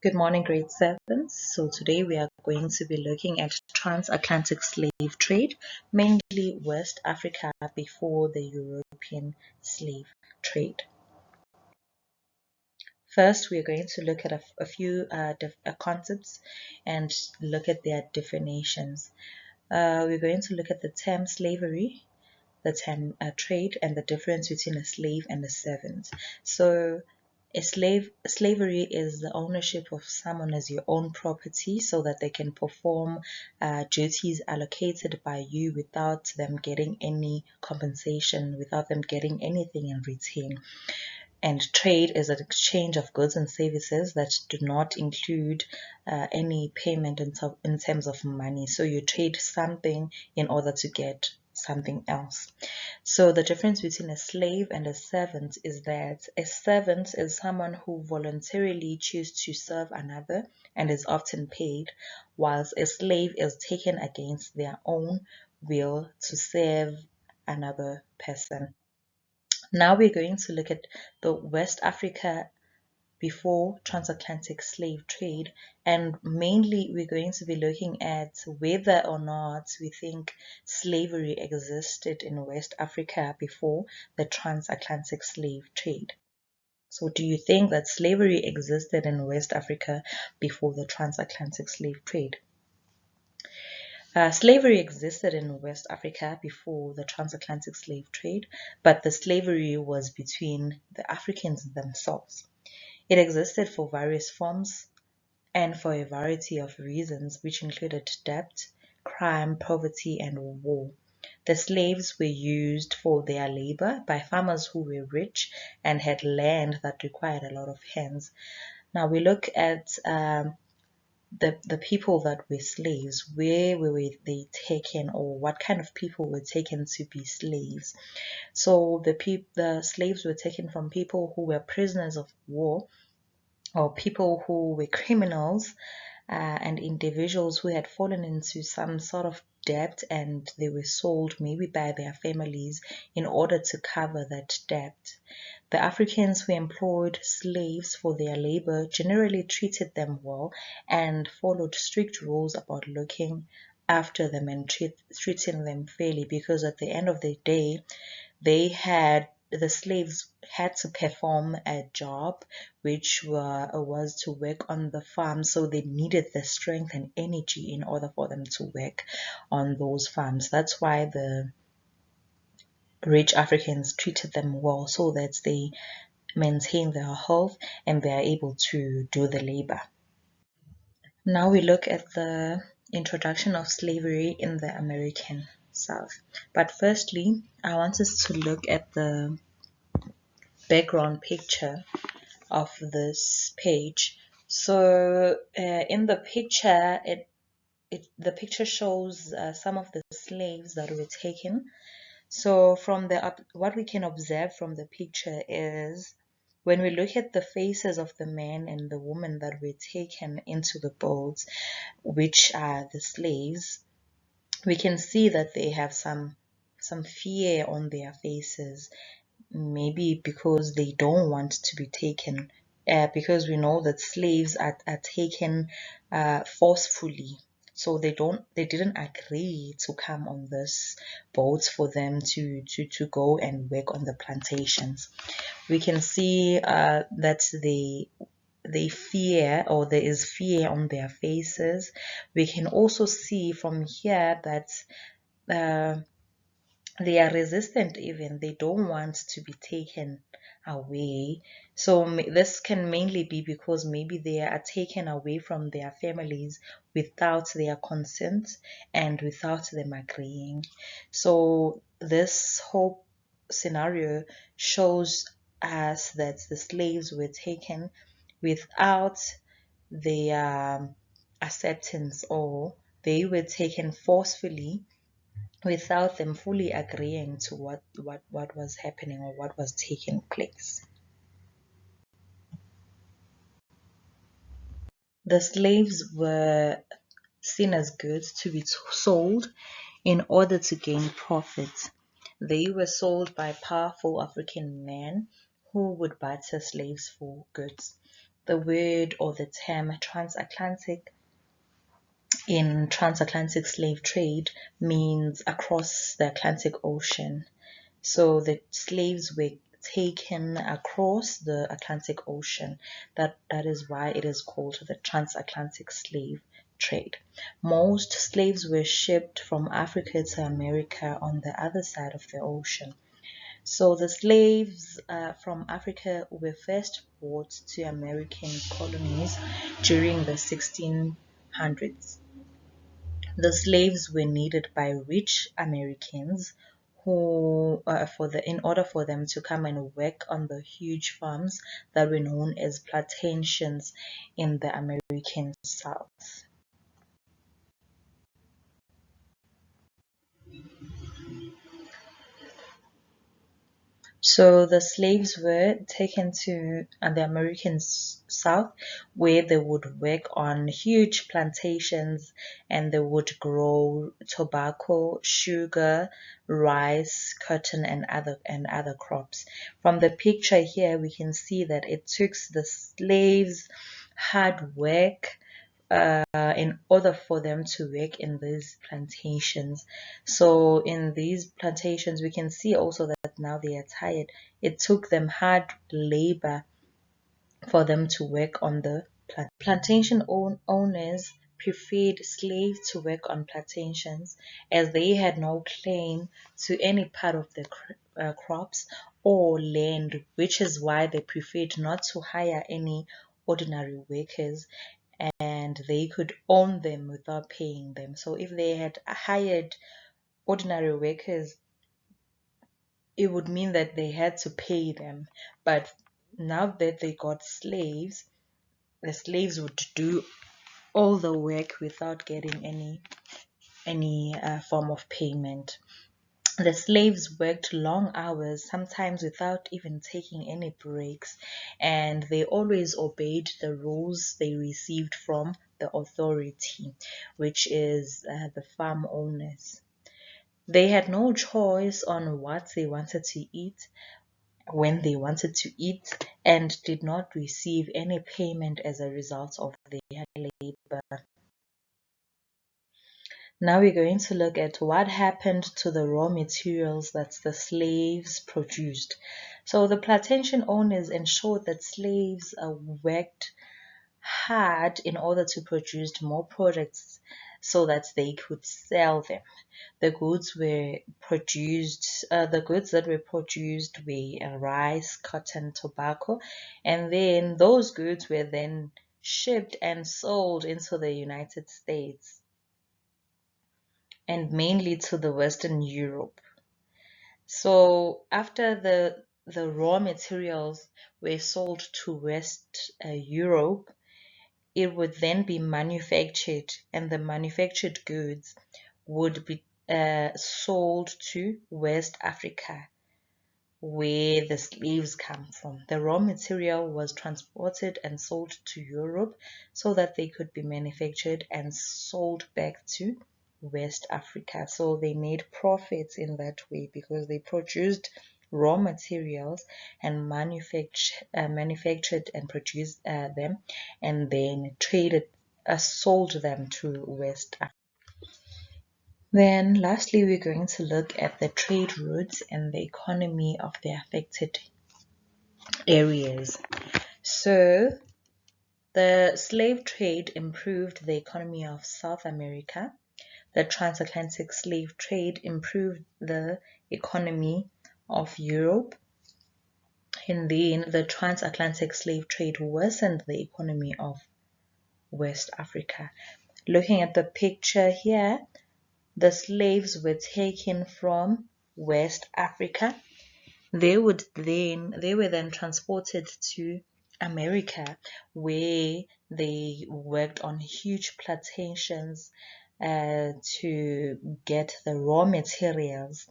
Good morning, grade 7. So today we are going to be looking at transatlantic slave trade, mainly West Africa before the European slave trade. First, we are going to look at a few concepts and look at their definitions. We're going to look at the term slavery, the term trade, and the difference between a slave and a servant. So slavery is the ownership of someone as your own property so that they can perform duties allocated by you without them getting any compensation, without them getting anything in return. And trade is an exchange of goods and services that do not include any payment in terms of money. So you trade something in order to get something else. So the difference between a slave and a servant is that a servant is someone who voluntarily chooses to serve another and is often paid, whilst a slave is taken against their own will to serve another person. Now we're going to look at the West Africa before transatlantic slave trade, and mainly we're going to be looking at whether or not we think slavery existed in West Africa before the transatlantic slave trade. So do you think that slavery existed in West Africa before the transatlantic slave trade? Slavery existed in West Africa before the transatlantic slave trade, but the slavery was between the Africans themselves. It existed for various forms and for a variety of reasons, which included debt, crime, poverty, and war. The slaves were used for their labor by farmers who were rich and had land that required a lot of hands. Now we look at the people that were slaves. Where were they taken, or what kind of people were taken to be slaves? So the slaves were taken from people who were prisoners of war, or people who were criminals, and individuals who had fallen into some sort of debt, and they were sold maybe by their families in order to cover that debt. The Africans who employed slaves for their labor generally treated them well and followed strict rules about looking after them and treating them fairly, because at the end of the day, the slaves had to perform a job which was to work on the farm, so they needed the strength and energy in order for them to work on those farms. That's why the rich Africans treated them well, so that they maintain their health and they are able to do the labor. Now we look at the introduction of slavery in the American South. But firstly, I want us to look at the background picture of this page. So in the picture, the picture shows some of the slaves that were taken. So from what we can observe from the picture is, when we look at the faces of the men and the women that were taken into the boats, which are the slaves, we can see that they have some fear on their faces, maybe because they don't want to be taken, because we know that slaves are taken forcefully. So they didn't agree to come on this boat for them to go and work on the plantations. We can see that they fear, or there is fear on their faces. We can also see from here that they are resistant, even they don't want to be taken away. So this can mainly be because maybe they are taken away from their families without their consent and without them agreeing. So this whole scenario shows us that the slaves were taken without their acceptance, or they were taken forcefully without them fully agreeing to what was happening or what was taking place. The slaves were seen as goods to be sold in order to gain profit. They were sold by powerful African men who would barter slaves for goods. the word or the term transatlantic in transatlantic slave trade means across the Atlantic Ocean. So the slaves were taken across the Atlantic Ocean. That is why it is called the transatlantic slave trade. Most slaves were shipped from Africa to America on the other side of the ocean. So the slaves from Africa were first brought to American colonies during the 1600s. The slaves were needed by rich Americans who, in order for them to come and work on the huge farms that were known as plantations in the American South. So the slaves were taken to the American South, where they would work on huge plantations and they would grow tobacco, sugar, rice, cotton, and other crops. From the picture here, we can see that it took the slaves hard work in order for them to work in these plantations. So in these plantations, we can see also that now they are tired. It took them hard labor for them to work on the plantation owners preferred slaves to work on plantations as they had no claim to any part of the crops or land, which is why they preferred not to hire any ordinary workers and they could own them without paying them. So if they had hired ordinary workers, it would mean that they had to pay them. But now that they got slaves, the slaves would do all the work without getting any form of payment. The slaves worked long hours, sometimes without even taking any breaks, and they always obeyed the rules they received from the authority, which is the farm owners. They had no choice on what they wanted to eat, when they wanted to eat, and did not receive any payment as a result of their labor. Now we're going to look at what happened to the raw materials that the slaves produced. So the plantation owners ensured that slaves worked hard in order to produce more products so that they could sell them. The goods that were produced were rice, cotton, tobacco, and then those goods were then shipped and sold into the United States and mainly to the Western Europe. So after the raw materials were sold to West Europe, it would then be manufactured, and the manufactured goods would be sold to West Africa, where the slaves come from. The raw material was transported and sold to Europe so that they could be manufactured and sold back to West Africa. So they made profits in that way because they produced raw materials and manufactured and produced them and then sold them to West Africa. Then lastly, we're going to look at the trade routes and the economy of the affected areas. So the slave trade improved the economy of South America. The transatlantic slave trade improved the economy of Europe. And then the transatlantic slave trade worsened the economy of West Africa. Looking at the picture here, the slaves were taken from West Africa. They were then transported to America, where they worked on huge plantations to get the raw materials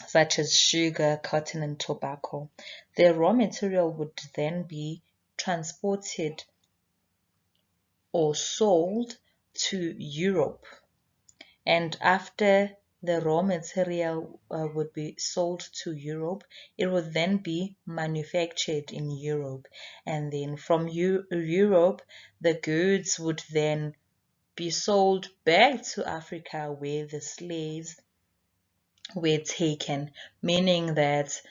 such as sugar, cotton, and tobacco. The raw material would then be transported or sold to Europe. And after the raw material would be sold to Europe. It would then be manufactured in Europe. And then from Europe, the goods would then be sold back to Africa where the slaves were taken, meaning that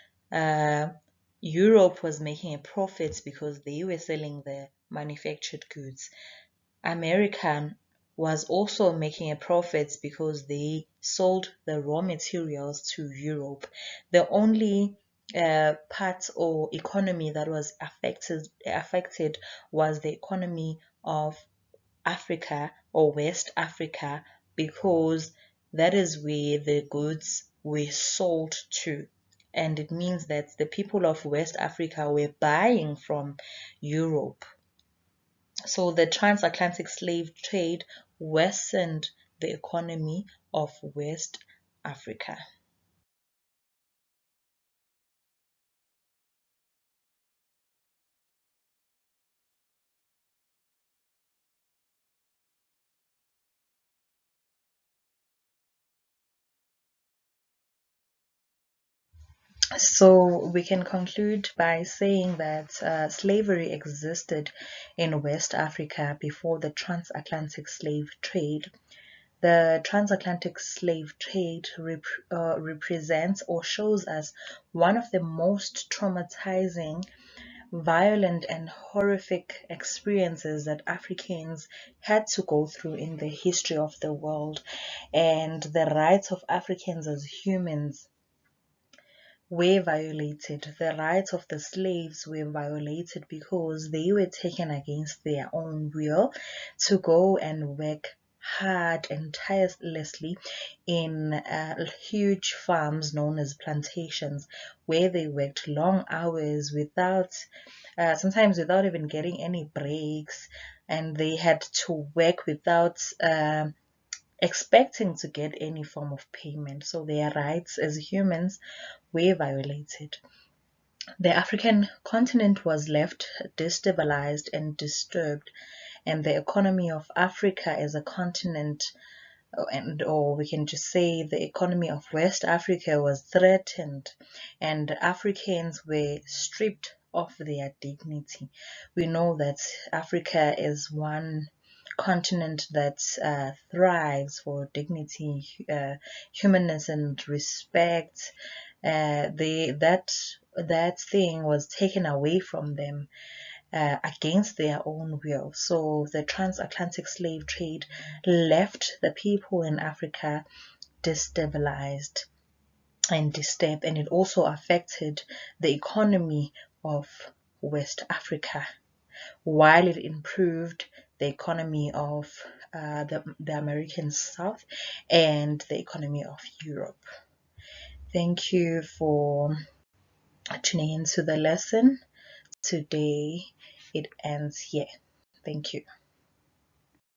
Europe was making a profit because they were selling the manufactured goods. America was also making a profit because they sold the raw materials to Europe. The only part or economy that was affected was the economy of Africa or West Africa, because that is where the goods were sold to. And it means that the people of West Africa were buying from Europe. So the transatlantic slave trade worsened the economy of West Africa. So we can conclude by saying that slavery existed in West Africa before the transatlantic slave trade. The transatlantic slave trade represents or shows us one of the most traumatizing, violent, and horrific experiences that Africans had to go through in the history of the world, and the rights of Africans as humans were violated. The rights of the slaves were violated because they were taken against their own will to go and work hard and tirelessly in huge farms known as plantations, where they worked long hours without, sometimes without even getting any breaks, and they had to work without expecting to get any form of payment. So their rights as humans were violated. The African continent was left destabilized and disturbed, and the economy of Africa as a continent, or we can just say the economy of West Africa, was threatened, and Africans were stripped of their dignity. We know that Africa is one continent that thrives for dignity, humanness, and respect. That thing was taken away from them against their own will. So the transatlantic slave trade left the people in Africa destabilized and disturbed, and it also affected the economy of West Africa, while it improved the economy of the American South and the economy of Europe. Thank you for tuning into the lesson. Today it ends here. Thank you.